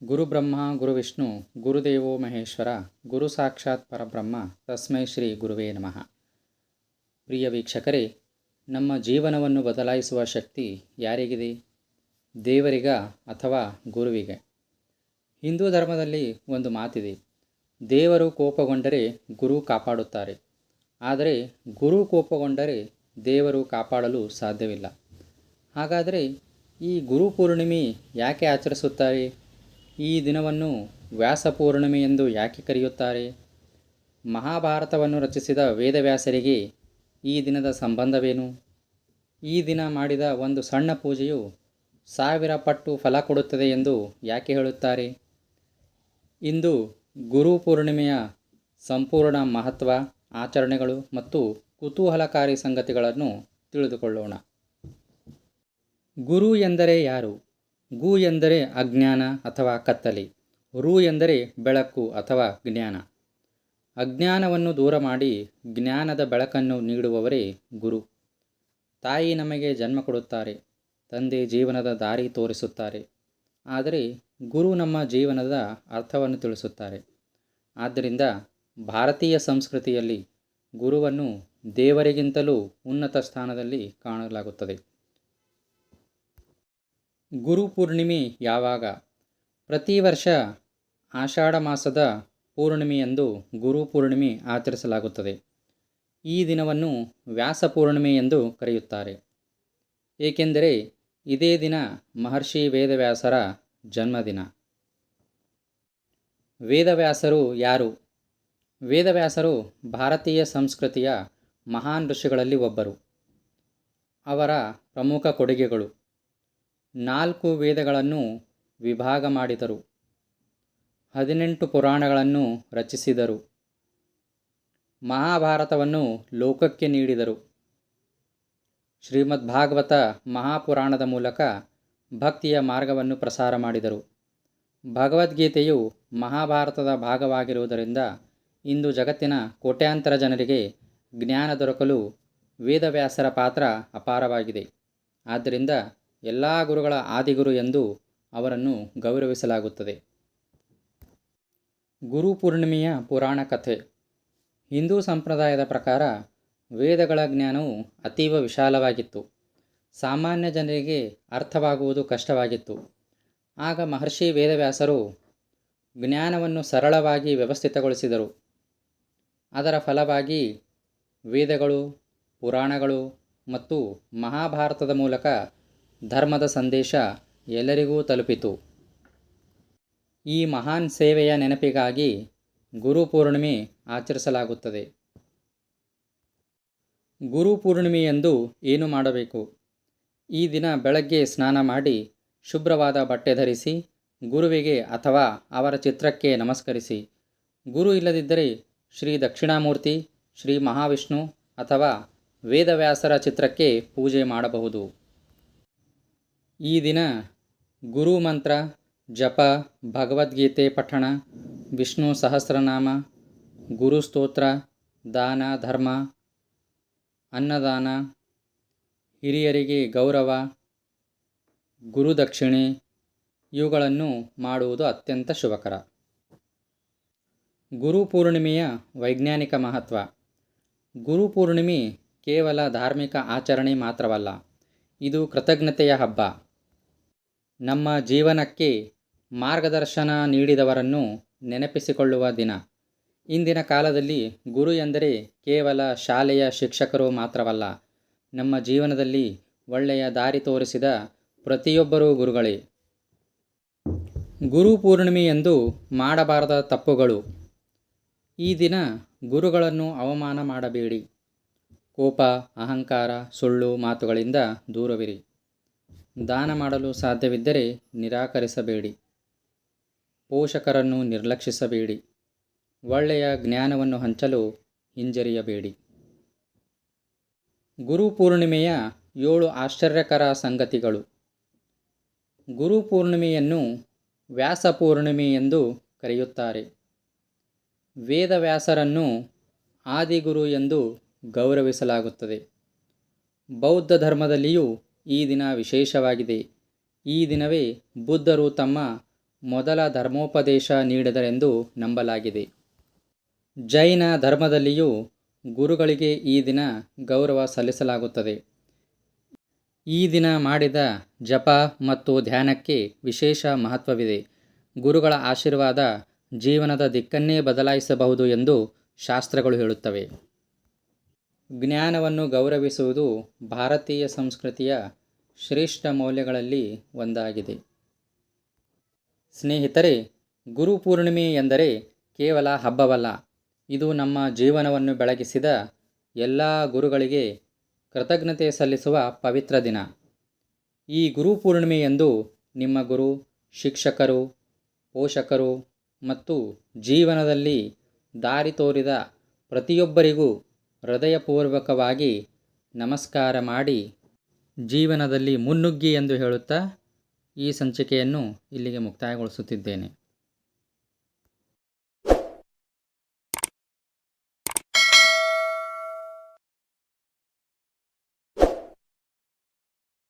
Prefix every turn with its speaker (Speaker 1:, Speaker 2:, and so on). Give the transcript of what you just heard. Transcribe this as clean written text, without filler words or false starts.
Speaker 1: ಗುರುಬ್ರಹ್ಮ ಗುರುವಿಷ್ಣು ಗುರುದೇವೋ ಮಹೇಶ್ವರ ಗುರು ಸಾಕ್ಷಾತ್ ಪರಬ್ರಹ್ಮ ತಸ್ಮೈ ಶ್ರೀ ಗುರುವೇ ನಮಃ. ಪ್ರಿಯ ವೀಕ್ಷಕರೇ, ನಮ್ಮ ಜೀವನವನ್ನು ಬದಲಾಯಿಸುವ ಶಕ್ತಿ ಯಾರಿಗಿದೆ? ದೇವರಿಗ ಅಥವಾ ಗುರುವಿಗೆ? ಹಿಂದೂ ಧರ್ಮದಲ್ಲಿ ಒಂದು ಮಾತಿದೆ, ದೇವರು ಕೋಪಗೊಂಡರೆ ಗುರು ಕಾಪಾಡುತ್ತಾರೆ, ಆದರೆ ಗುರು ಕೋಪಗೊಂಡರೆ ದೇವರು ಕಾಪಾಡಲು ಸಾಧ್ಯವಿಲ್ಲ. ಹಾಗಾದರೆ ಈ ಗುರು ಪೂರ್ಣಿಮೆ ಯಾಕೆ ಆಚರಿಸುತ್ತಾರೆ? ಈ ದಿನವನ್ನು ವ್ಯಾಸ ಪೂರ್ಣಿಮೆ ಎಂದು ಯಾಕೆ ಕರೆಯುತ್ತಾರೆ? ಮಹಾಭಾರತವನ್ನು ರಚಿಸಿದ ವೇದವ್ಯಾಸರಿಗೆ ಈ ದಿನದ ಸಂಬಂಧವೇನು? ಈ ದಿನ ಮಾಡಿದ ಒಂದು ಸಣ್ಣ ಪೂಜೆಯು 1000 ಪಟ್ಟು ಫಲ ಕೊಡುತ್ತದೆ ಎಂದು ಯಾಕೆ ಹೇಳುತ್ತಾರೆ? ಇಂದು ಗುರು ಪೂರ್ಣಿಮೆಯ ಸಂಪೂರ್ಣ ಮಹತ್ವ, ಆಚರಣೆಗಳು ಮತ್ತು ಕುತೂಹಲಕಾರಿ ಸಂಗತಿಗಳನ್ನು ತಿಳಿದುಕೊಳ್ಳೋಣ. ಗುರು ಎಂದರೆ ಯಾರು? ಗು ಎಂದರೆ ಅಜ್ಞಾನ ಅಥವಾ ಕತ್ತಲೆ. ರು ಎಂದರೆ ಬೆಳಕು ಅಥವಾ ಜ್ಞಾನ. ಅಜ್ಞಾನವನ್ನು ದೂರ ಮಾಡಿ ಜ್ಞಾನದ ಬೆಳಕನ್ನು ನೀಡುವವರೇ ಗುರು. ತಾಯಿ ನಮಗೆ ಜನ್ಮ ಕೊಡುತ್ತಾರೆ, ತಂದೆ ಜೀವನದ ದಾರಿ ತೋರಿಸುತ್ತಾರೆ, ಆದರೆ ಗುರು ನಮ್ಮ ಜೀವನದ ಅರ್ಥವನ್ನು ತಿಳಿಸುತ್ತಾರೆ. ಆದ್ದರಿಂದ ಭಾರತೀಯ ಸಂಸ್ಕೃತಿಯಲ್ಲಿ ಗುರುವನ್ನು ದೇವರಿಗಿಂತಲೂ ಉನ್ನತ ಸ್ಥಾನದಲ್ಲಿ ಕಾಣಲಾಗುತ್ತದೆ. ಗುರು ಪೂರ್ಣಿಮೆ ಯಾವಾಗ? ಪ್ರತಿ ವರ್ಷ ಆಷಾಢ ಮಾಸದ ಪೂರ್ಣಿಮೆಯಂದು ಗುರು ಪೂರ್ಣಿಮೆ ಆಚರಿಸಲಾಗುತ್ತದೆ. ಈ ದಿನವನ್ನು ವ್ಯಾಸ ಪೂರ್ಣಿಮೆ ಎಂದು ಕರೆಯುತ್ತಾರೆ, ಏಕೆಂದರೆ ಇದೇ ದಿನ ಮಹರ್ಷಿ ವೇದವ್ಯಾಸರ ಜನ್ಮದಿನ. ವೇದವ್ಯಾಸರು ಯಾರು? ವೇದವ್ಯಾಸರು ಭಾರತೀಯ ಸಂಸ್ಕೃತಿಯ ಮಹಾನ್ ಋಷಿಗಳಲ್ಲಿ ಒಬ್ಬರು. ಅವರ ಪ್ರಮುಖ ಕೊಡುಗೆಗಳು: 4 ವೇದಗಳನ್ನು ವಿಭಾಗ ಮಾಡಿದರು, 18 ಪುರಾಣಗಳನ್ನು ರಚಿಸಿದರು, ಮಹಾಭಾರತವನ್ನು ಲೋಕಕ್ಕೆ ನೀಡಿದರು, ಶ್ರೀಮದ್ ಭಾಗವತ ಮಹಾಪುರಾಣದ ಮೂಲಕ ಭಕ್ತಿಯ ಮಾರ್ಗವನ್ನು ಪ್ರಸಾರ ಮಾಡಿದರು. ಭಗವದ್ಗೀತೆಯು ಮಹಾಭಾರತದ ಭಾಗವಾಗಿರುವುದರಿಂದ ಇಂದು ಜಗತ್ತಿನ ಕೋಟ್ಯಾಂತರ ಜನರಿಗೆ ಜ್ಞಾನ ದೊರಕಲು ವೇದವ್ಯಾಸರ ಪಾತ್ರ ಅಪಾರವಾಗಿದೆ. ಆದ್ದರಿಂದ ಎಲ್ಲ ಗುರುಗಳ ಆದಿಗುರು ಎಂದು ಅವರನ್ನು ಗೌರವಿಸಲಾಗುತ್ತದೆ. ಗುರು ಪೂರ್ಣಿಮೆಯ ಪುರಾಣ ಕಥೆ. ಹಿಂದೂ ಸಂಪ್ರದಾಯದ ಪ್ರಕಾರ ವೇದಗಳ ಜ್ಞಾನವು ಅತೀವ ವಿಶಾಲವಾಗಿತ್ತು. ಸಾಮಾನ್ಯ ಜನರಿಗೆ ಅರ್ಥವಾಗುವುದು ಕಷ್ಟವಾಗಿತ್ತು. ಆಗ ಮಹರ್ಷಿ ವೇದವ್ಯಾಸರು ಜ್ಞಾನವನ್ನು ಸರಳವಾಗಿ ವ್ಯವಸ್ಥಿತಗೊಳಿಸಿದರು. ಅದರ ಫಲವಾಗಿ ವೇದಗಳು, ಪುರಾಣಗಳು ಮತ್ತು ಮಹಾಭಾರತದ ಮೂಲಕ ಧರ್ಮದ ಸಂದೇಶ ಎಲ್ಲರಿಗೂ ತಲುಪಿತು. ಈ ಮಹಾನ್ ಸೇವೆಯ ನೆನಪಿಗಾಗಿ ಗುರು ಪೂರ್ಣಿಮೆ ಆಚರಿಸಲಾಗುತ್ತದೆ. ಗುರು ಪೂರ್ಣಿಮೆಯಂದು ಏನು ಮಾಡಬೇಕು? ಈ ದಿನ ಬೆಳಗ್ಗೆ ಸ್ನಾನ ಮಾಡಿ ಶುಭ್ರವಾದ ಬಟ್ಟೆ ಧರಿಸಿ ಗುರುವಿಗೆ ಅಥವಾ ಅವರ ಚಿತ್ರಕ್ಕೆ ನಮಸ್ಕರಿಸಿ. ಗುರು ಇಲ್ಲದಿದ್ದರೆ ಶ್ರೀ ದಕ್ಷಿಣಾಮೂರ್ತಿ, ಶ್ರೀ ಮಹಾವಿಷ್ಣು ಅಥವಾ ವೇದವ್ಯಾಸರ ಚಿತ್ರಕ್ಕೆ ಪೂಜೆ ಮಾಡಬಹುದು. ಈ ದಿನ ಗುರು ಮಂತ್ರ ಜಪ, ಭಗವದ್ಗೀತೆ ಪಠಣ, ವಿಷ್ಣು ಸಹಸ್ರನಾಮ, ಗುರು ಸ್ತೋತ್ರ, ದಾನ ಧರ್ಮ, ಅನ್ನದಾನ, ಹಿರಿಯರಿಗೆ ಗೌರವ, ಗುರುದಕ್ಷಿಣೆ ಇವುಗಳನ್ನು ಮಾಡುವುದು ಅತ್ಯಂತ ಶುಭಕರ. ಗುರು ಪೂರ್ಣಿಮೆಯ ವೈಜ್ಞಾನಿಕ ಮಹತ್ವ. ಗುರು ಪೂರ್ಣಿಮೆ ಕೇವಲ ಧಾರ್ಮಿಕ ಆಚರಣೆ ಮಾತ್ರವಲ್ಲ, ಇದು ಕೃತಜ್ಞತೆಯ ಹಬ್ಬ. ನಮ್ಮ ಜೀವನಕ್ಕೆ ಮಾರ್ಗದರ್ಶನ ನೀಡಿದವರನ್ನು ನೆನಪಿಸಿಕೊಳ್ಳುವ ದಿನ. ಇಂದಿನ ಕಾಲದಲ್ಲಿ ಗುರು ಎಂದರೆ ಕೇವಲ ಶಾಲೆಯ ಶಿಕ್ಷಕರು ಮಾತ್ರವಲ್ಲ, ನಮ್ಮ ಜೀವನದಲ್ಲಿ ಒಳ್ಳೆಯ ದಾರಿ ತೋರಿಸಿದ ಪ್ರತಿಯೊಬ್ಬರೂ ಗುರುಗಳೇ. ಗುರು ಪೂರ್ಣಿಮೆಯಂದು ಮಾಡಬಾರದ ತಪ್ಪುಗಳು. ಈ ದಿನ ಗುರುಗಳನ್ನು ಅವಮಾನ ಮಾಡಬೇಡಿ. ಕೋಪ, ಅಹಂಕಾರ, ಸುಳ್ಳು ಮಾತುಗಳಿಂದ ದೂರವಿರಿ. ದಾನ ಮಾಡಲು ಸಾಧ್ಯವಿದ್ದರೆ ನಿರಾಕರಿಸಬೇಡಿ. ಪೋಷಕರನ್ನು ನಿರ್ಲಕ್ಷಿಸಬೇಡಿ. ಒಳ್ಳೆಯ ಜ್ಞಾನವನ್ನು ಹಂಚಲು ಹಿಂಜರಿಯಬೇಡಿ. ಗುರು ಪೂರ್ಣಿಮೆಯ 7 ಆಶ್ಚರ್ಯಕರ ಸಂಗತಿಗಳು. ಗುರು ಪೂರ್ಣಿಮೆಯನ್ನು ವ್ಯಾಸ ಪೂರ್ಣಿಮೆ ಎಂದು ಕರೆಯುತ್ತಾರೆ. ವೇದವ್ಯಾಸರನ್ನು ಆದಿಗುರು ಎಂದು ಗೌರವಿಸಲಾಗುತ್ತದೆ. ಬೌದ್ಧ ಧರ್ಮದಲ್ಲಿಯೂ ಈ ದಿನ ವಿಶೇಷವಾಗಿದೆ. ಈ ದಿನವೇ ಬುದ್ಧರು ತಮ್ಮ ಮೊದಲ ಧರ್ಮೋಪದೇಶ ನೀಡಿದರೆಂದು ನಂಬಲಾಗಿದೆ. ಜೈನ ಧರ್ಮದಲ್ಲಿಯೂ ಗುರುಗಳಿಗೆ ಈ ದಿನ ಗೌರವ ಸಲ್ಲಿಸಲಾಗುತ್ತದೆ. ಈ ದಿನ ಮಾಡಿದ ಜಪ ಮತ್ತು ಧ್ಯಾನಕ್ಕೆ ವಿಶೇಷ ಮಹತ್ವವಿದೆ. ಗುರುಗಳ ಆಶೀರ್ವಾದ ಜೀವನದ ದಿಕ್ಕನ್ನೇ ಬದಲಾಯಿಸಬಹುದು ಎಂದು ಶಾಸ್ತ್ರಗಳು ಹೇಳುತ್ತವೆ. ಜ್ಞಾನವನ್ನು ಗೌರವಿಸುವುದು ಭಾರತೀಯ ಸಂಸ್ಕೃತಿಯ ಶ್ರೇಷ್ಠ ಮೌಲ್ಯಗಳಲ್ಲಿ ಒಂದಾಗಿದೆ. ಸ್ನೇಹಿತರೆ, ಗುರುಪೂರ್ಣಿಮೆ ಎಂದರೆ ಕೇವಲ ಹಬ್ಬವಲ್ಲ, ಇದು ನಮ್ಮ ಜೀವನವನ್ನು ಬೆಳಗಿಸಿದ ಎಲ್ಲ ಗುರುಗಳಿಗೆ ಕೃತಜ್ಞತೆ ಸಲ್ಲಿಸುವ ಪವಿತ್ರ ದಿನ. ಈ ಗುರುಪೂರ್ಣಿಮೆಯಂದು ನಿಮ್ಮ ಗುರು, ಶಿಕ್ಷಕರು, ಪೋಷಕರು ಮತ್ತು ಜೀವನದಲ್ಲಿ ದಾರಿ ತೋರಿದ ಪ್ರತಿಯೊಬ್ಬರಿಗೂ ಹೃದಯಪೂರ್ವಕವಾಗಿ ನಮಸ್ಕಾರ ಮಾಡಿ ಜೀವನದಲ್ಲಿ ಮುನ್ನುಗ್ಗಿ ಎಂದು ಹೇಳುತ್ತಾ ಈ ಸಂಚಿಕೆಯನ್ನು ಇಲ್ಲಿಗೆ ಮುಕ್ತಾಯಗೊಳಿಸುತ್ತಿದ್ದೇನೆ.